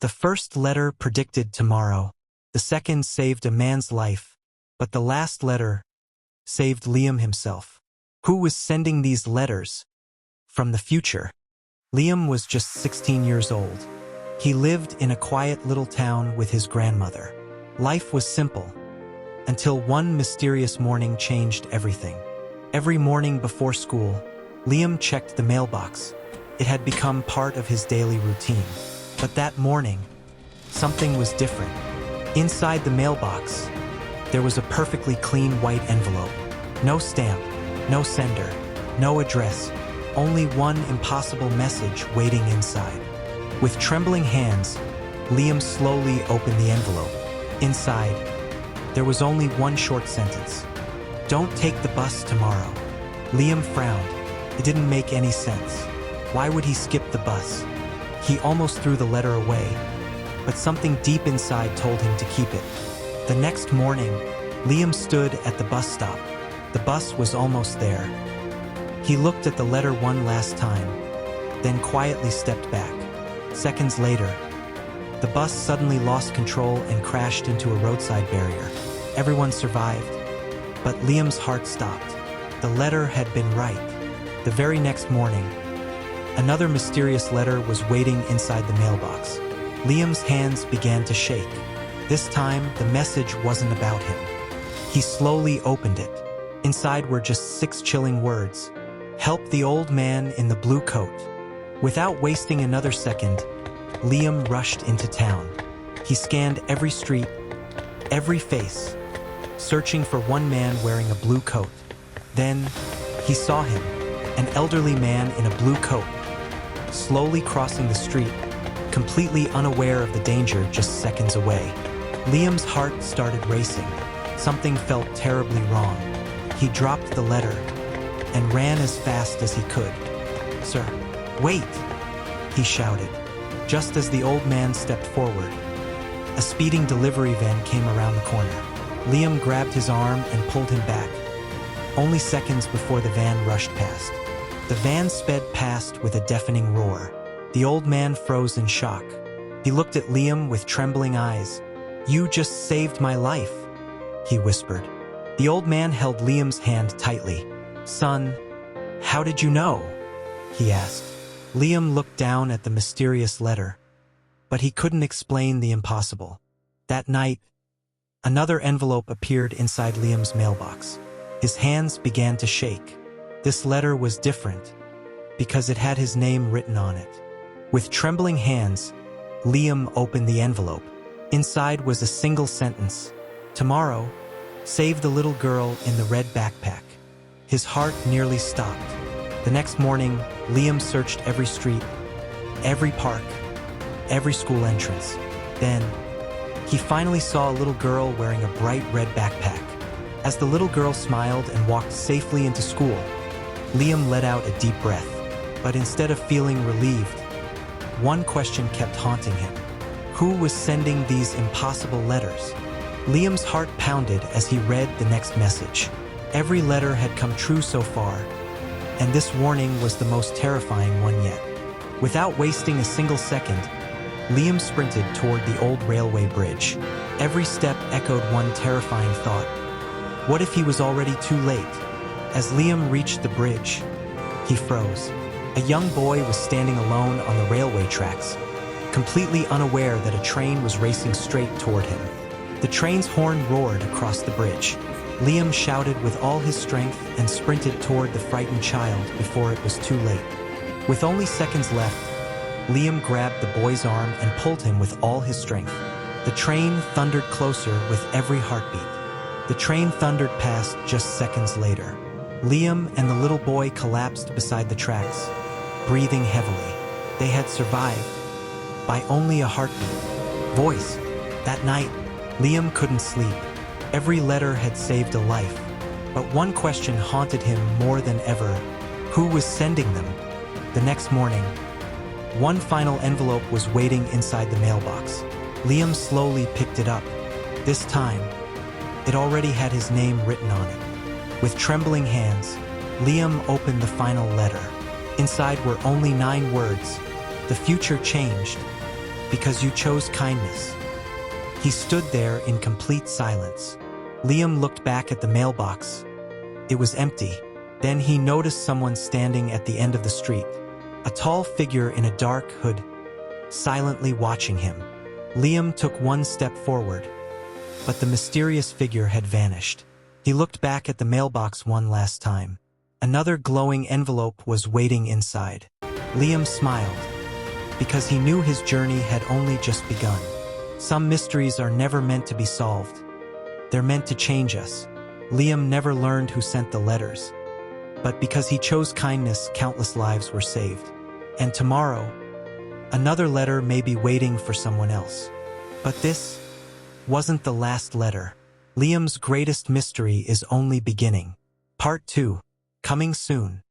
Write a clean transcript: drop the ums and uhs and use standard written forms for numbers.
The first letter predicted tomorrow. The second saved a man's life. But the last letter saved Liam himself. Who was sending these letters? From the future. Liam was just 16 years old. He lived in a quiet little town with his grandmother. Life was simple, until one mysterious morning changed everything. Every morning before school, Liam checked the mailbox. It had become part of his daily routine. But that morning, something was different. Inside the mailbox, there was a perfectly clean white envelope. No stamp, no sender, no address, only one impossible message waiting inside. With trembling hands, Liam slowly opened the envelope. Inside, there was only one short sentence. "Don't take the bus tomorrow." Liam frowned. It didn't make any sense. Why would he skip the bus? He almost threw the letter away, but something deep inside told him to keep it. The next morning, Liam stood at the bus stop. The bus was almost there. He looked at the letter one last time, then quietly stepped back. Seconds later, the bus suddenly lost control and crashed into a roadside barrier. Everyone survived, but Liam's heart stopped. The letter had been right. The very next morning, another mysterious letter was waiting inside the mailbox. Liam's hands began to shake. This time, the message wasn't about him. He slowly opened it. Inside were just 6 chilling words. "Help the old man in the blue coat." Without wasting another second, Liam rushed into town. He scanned every street, every face, searching for one man wearing a blue coat. Then, he saw him, an elderly man in a blue coat, slowly crossing the street, completely unaware of the danger just seconds away. Liam's heart started racing. Something felt terribly wrong. He dropped the letter and ran as fast as he could. "Sir, wait!" he shouted, just as the old man stepped forward. A speeding delivery van came around the corner. Liam grabbed his arm and pulled him back. Only seconds before the van rushed past. The van sped past with a deafening roar. The old man froze in shock. He looked at Liam with trembling eyes. "You just saved my life," he whispered. The old man held Liam's hand tightly. "Son, how did you know?" he asked. Liam looked down at the mysterious letter, but he couldn't explain the impossible. That night, another envelope appeared inside Liam's mailbox. His hands began to shake. This letter was different because it had his name written on it. With trembling hands, Liam opened the envelope. Inside was a single sentence. "Tomorrow, save the little girl in the red backpack." His heart nearly stopped. The next morning, Liam searched every street, every park, every school entrance. Then, he finally saw a little girl wearing a bright red backpack. As the little girl smiled and walked safely into school, Liam let out a deep breath. But instead of feeling relieved, one question kept haunting him. Who was sending these impossible letters? Liam's heart pounded as he read the next message. Every letter had come true so far, and this warning was the most terrifying one yet. Without wasting a single second, Liam sprinted toward the old railway bridge. Every step echoed one terrifying thought. What if he was already too late? As Liam reached the bridge, he froze. A young boy was standing alone on the railway tracks, completely unaware that a train was racing straight toward him. The train's horn roared across the bridge. Liam shouted with all his strength and sprinted toward the frightened child before it was too late. With only seconds left, Liam grabbed the boy's arm and pulled him with all his strength. The train thundered closer with every heartbeat. The train thundered past just seconds later. Liam and the little boy collapsed beside the tracks, breathing heavily. They had survived by only a heartbeat. Voice. That night, Liam couldn't sleep. Every letter had saved a life, but one question haunted him more than ever. Who was sending them? The next morning, one final envelope was waiting inside the mailbox. Liam slowly picked it up. This time, it already had his name written on it. With trembling hands, Liam opened the final letter. Inside were only 9 words. The future changed. because you chose kindness." He stood there in complete silence. Liam looked back at the mailbox. It was empty. Then he noticed someone standing at the end of the street, a tall figure in a dark hood, silently watching him. Liam took one step forward, but the mysterious figure had vanished. He looked back at the mailbox one last time. Another glowing envelope was waiting inside. Liam smiled, because he knew his journey had only just begun. Some mysteries are never meant to be solved. They're meant to change us. Liam never learned who sent the letters, but because he chose kindness, countless lives were saved. And tomorrow, another letter may be waiting for someone else. But this wasn't the last letter. Liam's greatest mystery is only beginning. Part 2, coming soon.